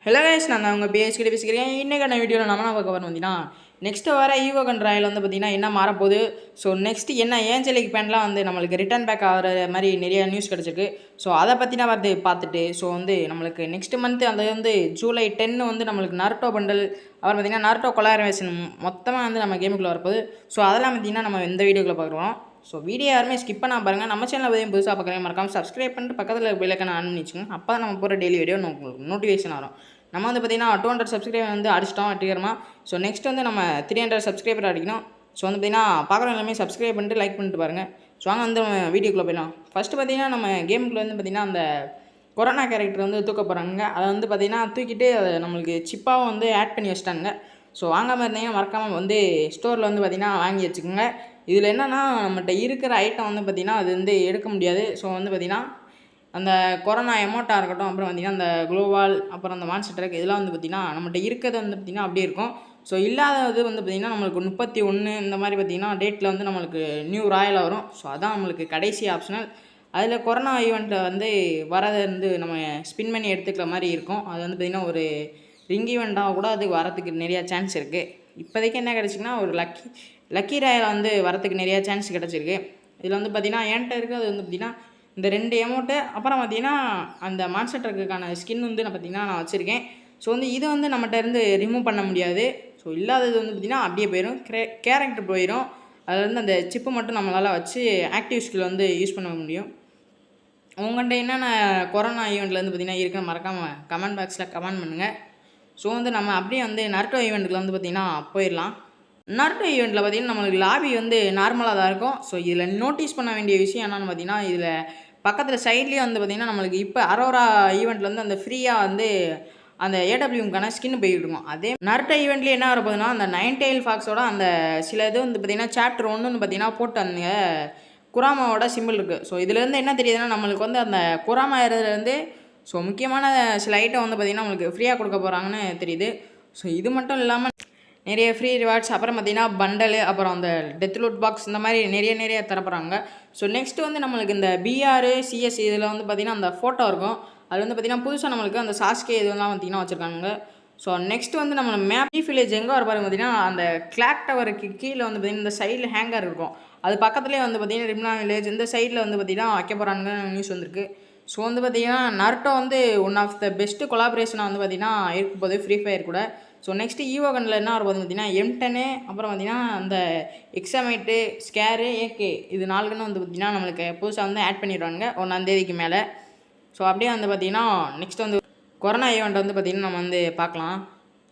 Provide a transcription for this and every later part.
Hello guys, நான் உங்கள் பேசிக்கிட்டு பேசிக்கிறேன். இன்றைக்கான வீடியோவில் நம்ம பார்க்க போகிறோம் பார்த்தீங்கன்னா, நெக்ஸ்ட்டு வர ஈவோகன் ராயில் வந்து பார்த்திங்கன்னா என்ன மாறப்போகுது. ஸோ நெக்ஸ்ட்டு என்ன ஏஞ்சலிக் பேண்ட்லாம் வந்து நம்மளுக்கு ரிட்டர்ன் பேக் ஆகிற மாதிரி நிறைய நியூஸ் கிடச்சிருக்கு. ஸோ அதை பற்றினா வந்து பார்த்துட்டு ஸோ வந்து நம்மளுக்கு நெக்ஸ்ட் மந்த்து அந்த வந்து ஜூலை 10 வந்து நம்மளுக்கு நருட்டோ பண்டல், அப்புறம் பார்த்திங்கன்னா நருட்டோ கொலாபரேஷன் மொத்தமாக வந்து நம்ம கேமுக்குள்ளே வரப்போகுது. ஸோ அதெல்லாம் பார்த்திங்கன்னா நம்ம இந்த வீடியோக்குள்ளே பார்க்குறோம். ஸோ வீடியோ யாருமே ஸ்கிப் பண்ணால் பாருங்கள். நம்ம சேனல் பற்றியும் புதுசாக பார்க்குறேன், மறக்காமல் சப்ஸ்கிரைப் பண்ணிட்டு பக்கத்தில் பெல் ஐக்கானை ஆன் பண்ணி வச்சுக்கோங்க. அப்போ தான் நம்ம போகிற டெய்லி வீடியோ உங்களுக்கு நோட்டிஃபிகேஷன் வரும். நம்ம வந்து பார்த்திங்கன்னா 200 சப்ஸ்கிரைபர் வந்து அடிச்சிட்டோம் வெற்றிகரமாக. ஸோ நெக்ஸ்ட் வந்து நம்ம 300 சப்ஸ்கிரைபர் அடிக்கணும். ஸோ வந்து பார்த்திங்கன்னா பார்க்குறவங்க எல்லாமே சப்ஸ்கிரைப் பண்ணிட்டு லைக் பண்ணிட்டு பாருங்கள். ஸோ வாங்க வந்து நம்ம வீடியோக்குள்ளே போயிடலாம். ஃபஸ்ட்டு பார்த்திங்கன்னா நம்ம கேமுக்குள்ளே வந்து பார்த்திங்கன்னா அந்த கொரோனா கேரக்டர் வந்து தூக்க போகிறாங்க. அதை வந்து பார்த்திங்கன்னா தூக்கிட்டு அதை நம்மளுக்கு சிப்பாகவும் வந்து ஆட் பண்ணி வச்சிட்டாங்க. ஸோ வாங்காமல் இருந்தீங்கன்னா மறக்காமல் வந்து ஸ்டோரில் வந்து பார்த்திங்கன்னா வாங்கி வச்சுக்கோங்க. இதில் என்னென்னா நம்மகிட்ட இருக்கிற ஐட்டம் வந்து பார்த்திங்கன்னா அது வந்து எடுக்க முடியாது. ஸோ வந்து பார்த்திங்கன்னா அந்த கொரோனா எமோட்டாக இருக்கட்டும், அப்புறம் பார்த்திங்கன்னா அந்த குளோவால், அப்புறம் அந்த மான்ஸ்டர் ட்ரக், இதெல்லாம் வந்து பார்த்திங்கன்னா நம்மகிட்ட இருக்கிறது வந்து பார்த்திங்கன்னா அப்படியே இருக்கும். ஸோ இல்லாதது வந்து பார்த்திங்கன்னா நம்மளுக்கு 31 இந்த மாதிரி பார்த்திங்கன்னா டேட்டில் வந்து நம்மளுக்கு நியூ ராயலாக வரும். ஸோ அதான் நம்மளுக்கு கடைசி ஆப்ஷனல். அதில் கொரோனா ஈவெண்ட்டை வந்து வரதை வந்து நம்ம ஸ்பின் பண்ணி எடுத்துக்கிற மாதிரி இருக்கும். அது வந்து பார்த்திங்கன்னா ஒரு ரிங் ஈவெண்ட்டாக கூட அது வரத்துக்கு நிறையா சான்ஸ் இருக்குது. இப்போதைக்கு என்ன கிடச்சிங்கன்னா ஒரு லக்கி ராயில் வந்து வரத்துக்கு நிறையா சான்ஸ் கிடச்சிருக்கு. இதில் வந்து பார்த்திங்கன்னா என்கிட்ட இருக்கிறது வந்து பார்த்திங்கன்னா இந்த 2 எமௌண்ட்டு, அப்புறம் பார்த்திங்கன்னா அந்த மான்ஸ்டர் ட்ரக்குக்கான ஸ்கின் வந்து நான் பார்த்திங்கன்னா நான் வச்சுருக்கேன். ஸோ வந்து இதை வந்து நம்மகிட்ட இருந்து ரிமூவ் பண்ண முடியாது. ஸோ இல்லாதது வந்து பார்த்திங்கன்னா அப்படியே போயிடும், கேரக்டர் போயிடும். அதில் வந்து அந்த சிப்பு மட்டும் நம்மளால் வச்சு ஆக்டிவ் ஸ்கில் வந்து யூஸ் பண்ண முடியும். உங்கள்கிட்ட என்னென்ன கொரோனா ஈவெண்ட்டில் வந்து பார்த்திங்கன்னா இருக்குன்னு மறக்காமல் கமெண்ட் பாக்ஸில் கமெண்ட் பண்ணுங்கள். ஸோ வந்து நம்ம அப்படியே வந்து நருட்டோ ஈவெண்ட்டுக்கு வந்து பார்த்திங்கன்னா போயிடலாம். நருட்டோ ஈவெண்ட்டில் பார்த்திங்கன்னா நம்மளுக்கு லாபி வந்து நார்மலாக தான் இருக்கும். ஸோ இதில் நோட்டீஸ் பண்ண வேண்டிய விஷயம் என்னென்னு பார்த்திங்கன்னா, இதில் பக்கத்தில் சைட்லேயே வந்து பார்த்திங்கன்னா நம்மளுக்கு இப்போ அரோரா ஈவெண்ட்டில் வந்து அந்த ஃப்ரீயாக வந்து அந்த ஏடபிள்யூக்கான ஸ்கின் போய்கிட்டு இருக்கும். அதே நருட்டோ ஈவெண்ட்லேயே என்ன வரப்போகுதுன்னா, அந்த 9 டெயில் ஃபாக்ஸோட அந்த சில இது வந்து பார்த்திங்கன்னா சாப்டர் 1ன்னு பார்த்திங்கன்னா போட்டு அந்த குராமாவோட சிம்பிள் இருக்குது. ஸோ இதுலேருந்து என்ன தெரியுதுன்னா, நம்மளுக்கு வந்து அந்த குராமா ஏறதுலேருந்து ஸோ முக்கியமான சில ஐட்டம் வந்து பார்த்திங்கன்னா நம்மளுக்கு ஃப்ரீயாக கொடுக்க போகிறாங்கன்னு தெரியுது. ஸோ இது மட்டும் இல்லாமல் நிறைய ஃப்ரீ ரிவார்ட்ஸ், அப்புறம் பார்த்திங்கன்னா பண்டலு, அப்புறம் அந்த டெத் லூட் பாக்ஸ், இந்த மாதிரி நிறைய தரப்போகிறாங்க. ஸோ நெக்ஸ்ட்டு வந்து நம்மளுக்கு இந்த பிஆர் சிஎஸ் இதில் வந்து பார்த்திங்கன்னா அந்த ஃபோட்டோ இருக்கும். அது வந்து பார்த்திங்கன்னா புதுசாக நம்மளுக்கு அந்த சாஸ்கே இதெல்லாம் பார்த்திங்கன்னா வச்சுருக்காங்க. ஸோ நெக்ஸ்ட்டு வந்து நம்ம மேப் வில்லேஜ் எங்கே வர பாருங்க பார்த்திங்கன்னா அந்த கிளாக் டவருக்கு கீழே வந்து பார்த்திங்கன்னா இந்த சைடில் ஹேங்கர் இருக்கும். அது பக்கத்துலேயே வந்து பார்த்திங்கன்னா ரிம்னா வில்லேஜ் இந்த சைடில் வந்து பார்த்திங்கன்னா வைக்க போகிறாங்க நியூஸ் வந்திருக்கு. ஸோ வந்து பார்த்திங்கன்னா நருட்டோ வந்து ஒன் ஆஃப் த பெஸ்ட்டு கொலாபரேஷனாக வந்து பார்த்திங்கன்னா இருக்க போது ஃப்ரீ ஃபயர் கூட. ஸோ நெக்ஸ்ட்டு ஈவோகனில் என்ன வரும்போது பார்த்திங்கன்னா M10, அப்புறம் பார்த்திங்கன்னா அந்த எக்ஸாமைட்டு, ஸ்கேரு, ஏகே, இது 4 கன்று வந்து பார்த்திங்கன்னா நம்மளுக்கு புதுசாக வந்து ஆட் பண்ணிடுவாங்க 1ஆம் தேதிக்கு மேலே. ஸோ அப்படியே வந்து பார்த்திங்கன்னா நெக்ஸ்ட் வந்து கொரோனா ஈவெண்ட் வந்து பார்த்திங்கன்னா நம்ம வந்து பார்க்கலாம்.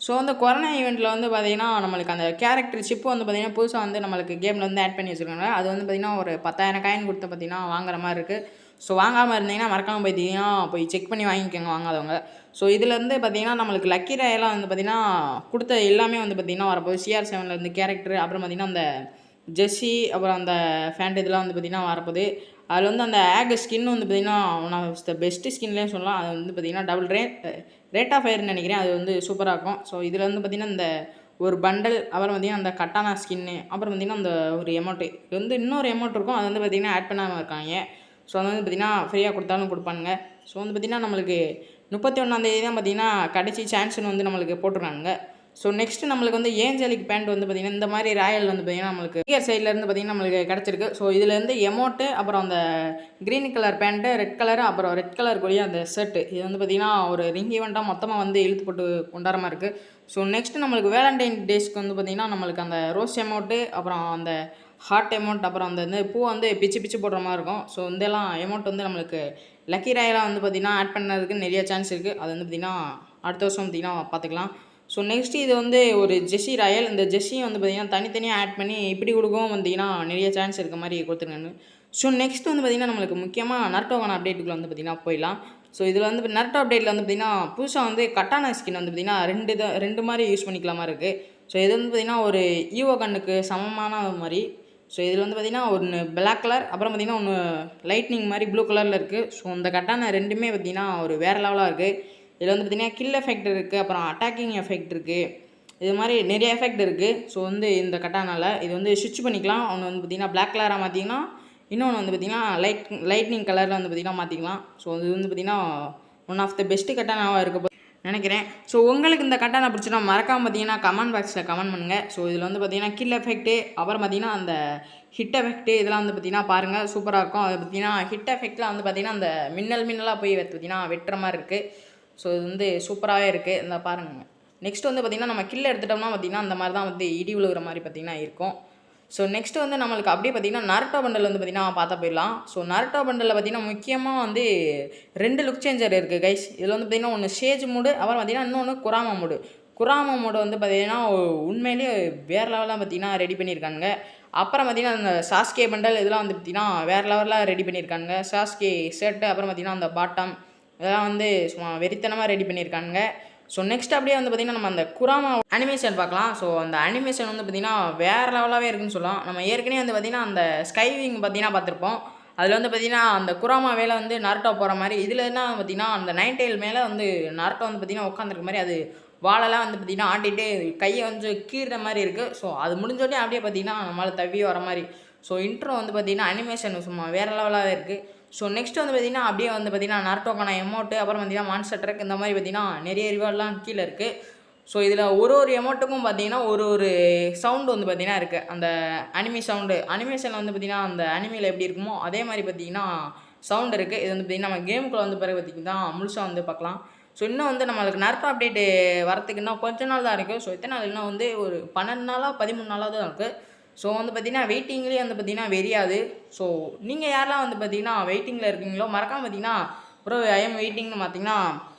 ஸோ வந்து கொரோனா ஈவெண்ட்டில் வந்து பார்த்திங்கன்னா நம்மளுக்கு அந்த கேரக்டர் சிப்பு வந்து பார்த்திங்கன்னா புதுசாக வந்து நம்மளுக்கு கேமில் வந்து ஆட் பண்ணி வச்சுருக்காங்க. அது வந்து பார்த்திங்கன்னா ஒரு 10,000 காயின் கொடுத்து பார்த்திங்கன்னா வாங்குற மாதிரி இருக்குது. ஸோ வாங்காமல் இருந்தீங்கன்னா மறக்காமல் பார்த்திங்கன்னா போய் செக் பண்ணி வாங்கிக்கோங்க வாங்காதவங்க. ஸோ இதுலேருந்து பார்த்திங்கன்னா நம்மளுக்கு லக்கி ராயெல்லாம் வந்து பார்த்திங்கன்னா கொடுத்த எல்லாமே வந்து பார்த்திங்கன்னா வரப்போது. CR7 இருந்து கேரக்டர், அப்புறம் பார்த்திங்கன்னா அந்த ஜெஸ்ஸி, அப்புறம் அந்த ஃபேண்ட் இதெல்லாம் வந்து பார்த்திங்கன்னா வரப்போகுது. அதில் வந்து அந்த ஆக் ஸ்கின் வந்து பார்த்திங்கன்னா ஒன் ஆஃப் த பெஸ்ட்டு ஸ்கின்லேயே சொல்லலாம். அது வந்து பார்த்திங்கன்னா டபுள் ரேட் ஆஃப் ஃபயர்னு நினைக்கிறேன். அது வந்து சூப்பராக இருக்கும். ஸோ இதில் வந்து பார்த்திங்கன்னா இந்த ஒரு பண்டல், அப்புறம் பார்த்திங்கன்னா அந்த கட்டானா ஸ்கின்னு, அப்புறம் பார்த்திங்கன்னா அந்த ஒரு எமௌண்ட்டு, இது வந்து இன்னொரு எமௌண்ட் இருக்கும். அது வந்து பார்த்திங்கன்னா ஆட் பண்ணாமல் இருக்காங்க. ஸோ அது வந்து பார்த்திங்கன்னா ஃப்ரீயாக கொடுத்தாலும் கொடுப்பானுங்க. ஸோ வந்து பார்த்திங்கன்னா நம்மளுக்கு 31ஆம் தேதி தான் பார்த்திங்கன்னா கடைசி சான்ஸ்னு வந்து நம்மளுக்கு போட்டிருக்காங்க. ஸோ நெக்ஸ்ட்டு நம்மளுக்கு வந்து ஏஞ்சலிக் பேண்ட் வந்து பார்த்திங்கன்னா இந்த மாதிரி ராயல் வந்து பார்த்திங்கன்னா நம்மளுக்கு கிளியர் சைட்லேருந்து பார்த்திங்கன்னா நம்மளுக்கு கிடச்சிருக்கு. ஸோ இதுலேருந்து எமௌண்ட்டு, அப்புறம் அந்த green colour pant, red colour, அப்புறம் ரெட் கலர் கூடிய அந்த ஷர்ட்டு, இது வந்து பார்த்திங்கன்னா ஒரு ரிங் ஈவெண்ட்டாக மொத்தமாக வந்து இழுத்து போட்டு கொண்டாடுற மாதிரி இருக்குது. ஸோ நெக்ஸ்ட்டு நம்மளுக்கு வேலண்டைன் டேஸ்க்கு வந்து பார்த்திங்கன்னா நம்மளுக்கு அந்த ரோஸ் எமௌண்ட்டு, அப்புறம் அந்த ஹார்ட் எமௌண்ட், அப்புறம் அந்த பூ வந்து பிச்சு போடுற மாதிரி இருக்கும். ஸோ இதெல்லாம் எமௌண்ட் வந்து நம்மளுக்கு லக்கி ராயலாக வந்து பார்த்திங்கன்னா ஆட் பண்ணுறதுக்கு நிறைய சான்ஸ் இருக்குது. அது வந்து பார்த்திங்கன்னா அடுத்த வருஷம் பார்த்திங்கன்னா பார்த்துக்கலாம். ஸோ நெக்ஸ்ட்டு இது வந்து ஒரு ஜெஸ்ஸி ராயல். இந்த ஜெஸ்ஸியும் வந்து பார்த்திங்கன்னா தனித்தனியாக ஆட் பண்ணி இப்படி கொடுக்கவும் பார்த்திங்கன்னா நிறைய சான்ஸ் இருக்க மாதிரி கொடுத்துருக்காங்க. ஸோ நெக்ஸ்ட் வந்து பார்த்திங்கன்னா நம்மளுக்கு முக்கியமாக நருட்டோவான அப்டேட்டுக்குள்ள வந்து பார்த்திங்கன்னா போயிடலாம். ஸோ இதில் வந்து நருட்டோ அப்டேட்டில் வந்து பார்த்திங்கன்னா புதுசாக வந்து கட்டானா ஸ்கின் வந்து பார்த்திங்கன்னா ரெண்டு மாதிரி யூஸ் பண்ணிக்கலாமா இருக்குது. ஸோ இது வந்து பார்த்திங்கன்னா ஒரு ஈவோகனுக்கு சமமான மாதிரி. ஸோ இதில் வந்து பார்த்திங்கன்னா ஒன்று பிளாக் கலர், அப்புறம் பார்த்திங்கன்னா ஒன்று லைட்னிங் மாதிரி ப்ளூ கலரில் இருக்குது. ஸோ இந்த கட்டான ரெண்டுமே பார்த்திங்கன்னா ஒரு வேறு லெவலாக இருக்குது. இதில் வந்து பார்த்திங்கன்னா கில் எஃபெக்ட் இருக்குது, அப்புறம் அட்டாக்கிங் எஃபெக்ட் இருக்குது, இது மாதிரி நிறைய எஃபெக்ட் இருக்குது. ஸோ வந்து இந்த கட்டானால் இது வந்து ஸ்விட்ச் பண்ணிக்கலாம். ஒன்று வந்து பார்த்திங்கன்னா பிளாக் கலராக மாற்றிங்கன்னா, இன்னொன்று வந்து பார்த்திங்கன்னா லைட்னிங் கலரில் வந்து பார்த்திங்கன்னா மாற்றிக்கலாம். ஸோ இது வந்து பார்த்திங்கன்னா ஒன் ஆஃப் த பெஸ்ட்டு கட்டானாவாக இருக்குது. நினைக்கிறேன். ஸோ உங்களுக்கு இந்த கண்டென்ட் பிடிச்சினா மறக்காம பார்த்தீங்கன்னா கமெண்ட் பாக்ஸில் கமெண்ட் பண்ணுங்கள். ஸோ இதில் வந்து பார்த்தீங்கன்னா கில் எஃபெக்ட்டு, அப்புறம் பார்த்தீங்கன்னா அந்த ஹிட் எஃபெக்ட்டு இதெல்லாம் வந்து பார்த்தீங்கன்னா பாருங்கள் சூப்பராக இருக்கும். அது பார்த்தீங்கன்னா ஹிட் எஃபெக்ட்டில் வந்து பார்த்தீங்கன்னா அந்த மின்னலாக போய் பார்த்தீங்கன்னா வெட்டுற மாதிரி இருக்குது. ஸோ இது வந்து சூப்பராகவே இருக்குது. இந்த பாருங்கள். நெக்ஸ்ட் வந்து பார்த்தீங்கன்னா நம்ம கில் எடுத்துட்டோம்னா பார்த்தீங்கன்னா அந்த மாதிரி தான் வந்து இடி விழுகிற மாதிரி பார்த்தீங்கன்னா இருக்கும். ஸோ நெக்ஸ்ட் வந்து நம்மளுக்கு அப்படியே பார்த்தீங்கன்னா நருட்டோ பண்டல் வந்து பார்த்தீங்கன்னா பார்த்தா போயிடலாம். ஸோ நருட்டோ பண்டலில் பார்த்தீங்கன்னா முக்கியமாக வந்து 2 லுக் சேஞ்சர் இருக்குது கைஸ். இதில் வந்து பார்த்தீங்கன்னா ஒன்று சேஜ் மோடு, அப்புறம் பார்த்தீங்கன்னா இன்னொன்று குராமா மோடு. குராமா மோடு வந்து பார்த்தீங்கன்னா உண்மையிலேயே வேறு லெவலாக பார்த்தீங்கன்னா ரெடி பண்ணியிருக்காங்க. அப்புறம் பார்த்தீங்கன்னா அந்த சாஸ்கே பண்டல் இதெல்லாம் வந்து பார்த்தீங்கன்னா வேறு லெவலில் ரெடி பண்ணியிருக்காங்க. சாஸ்கே ஷர்ட்டு, அப்புறம் பார்த்தீங்கன்னா அந்த பாட்டம் இதெல்லாம் வந்து சும்மா வெறித்தனமாக ரெடி பண்ணியிருக்காங்க. ஸோ நெக்ஸ்ட் அப்படியே வந்து பார்த்திங்கன்னா நம்ம அந்த குராமா அனிமேஷன் பார்க்கலாம். ஸோ அந்த அனிமேஷன் வந்து பார்த்திங்கன்னா வேறு லெவலாகவே இருக்குதுன்னு சொல்லலாம். நம்ம ஏற்கனவே வந்து பார்த்திங்கன்னா அந்த ஸ்கைவிங் பார்த்திங்கன்னா பார்த்துருப்போம். அதில் வந்து பார்த்திங்கன்னா அந்த குராமா வேலை வந்து நருட்டோ போகிற மாதிரி, இதில் என்ன பார்த்திங்கன்னா அந்த 9 tail மேலே வந்து நருட்டோ வந்து பார்த்திங்கன்னா உட்காந்துருக்க மாதிரி, அது வாழெல்லாம் வந்து பார்த்திங்கன்னா ஆட்டிகிட்டு கையை வந்து கீறுற மாதிரி இருக்குது. ஸோ அது முடிஞ்சோடனே அப்படியே பார்த்திங்கன்னா நம்மளால் தவி வர மாதிரி. ஸோ இன்ட்ரோ வந்து பார்த்திங்கன்னா அனிமேஷன் சும்மா வேறு லெவலாகவே இருக்குது. ஸோ நெக்ஸ்ட் வந்து பார்த்திங்கன்னா அப்படியே வந்து பார்த்திங்கன்னா நருட்டோக்கான எமௌண்ட்டு, அப்புறம் பார்த்திங்கன்னா மான்ஸ்டர் ட்ரக் இந்த மாதிரி பார்த்திங்கன்னா நிறைய ரிவார்ட்லாம் கீழே இருக்குது. ஸோ இதில் ஒரு எமௌண்ட்டுக்கும் பார்த்திங்கன்னா ஒரு சவுண்டு வந்து பார்த்திங்கன்னா இருக்குது. அந்த அனிமி சவுண்டு அனிமேஷனில் வந்து பார்த்திங்கன்னா அந்த அனிமியில் எப்படி இருக்குமோ அதே மாதிரி பார்த்திங்கன்னா சவுண்டு இருக்குது. இது வந்து பார்த்திங்கன்னா நம்ம கேமுக்குள்ளே வந்து பிறகு பார்த்திங்கன்னா முழுசாக வந்து பார்க்கலாம். ஸோ இன்னும் வந்து நம்மளுக்கு நருட்டோ அப்டேட்டு வரத்துக்கு இன்னும் கொஞ்ச நாள் தான் இருக்குது. ஸோ எத்தனை நாள் இன்னும் வந்து ஒரு 12 நாளாக 13 நாளாக தான் இருக்குது. ஸோ வந்து பார்த்திங்கன்னா வெயிட்டிங்லேயே வந்து பார்த்திங்கன்னா வெறியாது. ஸோ நீங்கள் யாரெல்லாம் வந்து பார்த்திங்கன்னா வெயிட்டிங்கில் இருக்கீங்களோ மறக்காமல் பார்த்திங்கன்னா ப்ரோ ஐ எம் வெயிட்டிங்னு பார்த்திங்கன்னா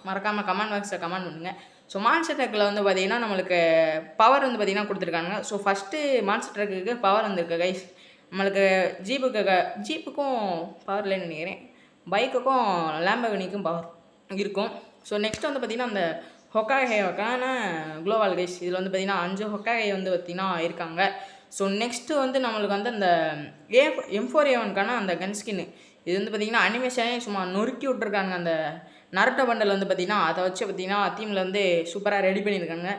மறக்காமல் கமெண்ட் பாக்ஸில் கமெண்ட் பண்ணுங்கள். ஸோ மான்ஸ்டர் ட்ரக்கில் வந்து பார்த்திங்கன்னா நம்மளுக்கு பவர் வந்து பார்த்திங்கன்னா கொடுத்துருக்காங்க. ஸோ ஃபஸ்ட்டு மான்ஸ்டர் ட்ரக்குக்கு பவர் வந்துருக்கு கைஸ். நம்மளுக்கு ஜீப்புக்கும் பவர் இல்லைன்னு நினைக்கிறேன். பைக்குக்கும் லேம்பர்கினிக்கும் பவர் இருக்கும். ஸோ நெக்ஸ்ட் வந்து பார்த்திங்கன்னா அந்த ஹொக்காகேக்கான குளோவால் கைஸ். இதில் வந்து பார்த்திங்கன்னா 5 ஹொக்காகே வந்து பார்த்திங்கன்னா இருக்காங்க. ஸோ நெக்ஸ்ட்டு வந்து நம்மளுக்கு வந்து அந்த M4A1க்கான அந்த கன் ஸ்கின்னு, இது வந்து பார்த்திங்கன்னா அனிமேஷனே சும்மா நொறுக்கி விட்ருக்காங்க. அந்த நருட்டோ பண்டல் வந்து பார்த்திங்கன்னா அதை வச்சு பார்த்திங்கன்னா தீமில் வந்து சூப்பராக ரெடி பண்ணியிருக்காங்க.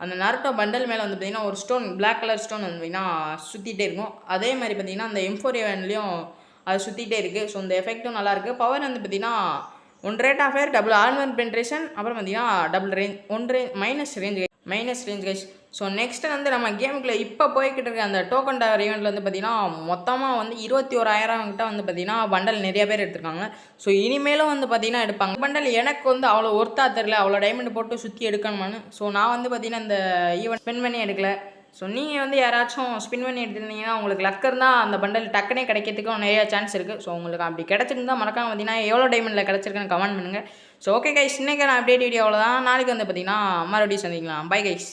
அந்த நருட்டோ பண்டல் மேலே வந்து பார்த்திங்கன்னா ஒரு ஸ்டோன், பிளாக் கலர் ஸ்டோன் வந்து பார்த்திங்கன்னா சுற்றிட்டே இருக்கும். அதே மாதிரி பார்த்திங்கன்னா அந்த M4A1லேயும் அது சுற்றிட்டே இருக்குது. ஸோ இந்த எஃபெக்ட்டும் நல்லாயிருக்கு. பவர் வந்து பார்த்திங்கன்னா 1 rate of fire, double armour penetration, அப்புறம் பார்த்திங்கன்னா double range, 1 minus range guys. So next வந்து நம்ம கேமுக்குள்ளே இப்போ போய்கிட்டு இருக்க அந்த டோக்கன் டவர் ஈவெண்ட்டில் வந்து பார்த்திங்கன்னா மொத்தமாக வந்து 21,000 கிட்ட வந்து பார்த்திங்கன்னா பண்டல் நிறைய பேர் எடுத்துருக்காங்க. ஸோ இனிமேலும் வந்து பார்த்திங்கன்னா எடுப்பாங்க. பண்டல் எனக்கு வந்து அவ்வளோ ஒர்த்தாக தெரியல, அவ்வளோ டைமண்ட் போட்டு சுற்றி எடுக்கணுமான்னு. ஸோ நான் வந்து பார்த்திங்கன்னா இந்த ஈவெண்ட் ஸ்பெண்ட் பண்ணி எடுக்கல. ஸோ நீங்கள் வந்து யாராச்சும் ஸ்பின் பண்ணி எடுத்துருந்தீங்கன்னா உங்களுக்கு லக் இருந்தால் அந்த பண்டல் டக்குனே கிடைக்கிறதுக்கும் நிறைய சான்ஸ் இருக்குது. ஸோ உங்களுக்கு அப்படி கிடச்சிருந்தா மறக்காம பார்த்தீங்கன்னா எவ்வளோ டைமண்டில் கிடச்சிருக்குன்னு கமெண்ட் பண்ணுங்கள். ஸோ ஓகே கைஸ், இன்றைக்கி நான் அப்டேட் வீடியோ அவ்வளோதான். நாளைக்கு வந்து பார்த்திங்கன்னா மறுபடியும் சந்திக்கலாம். Bye guys.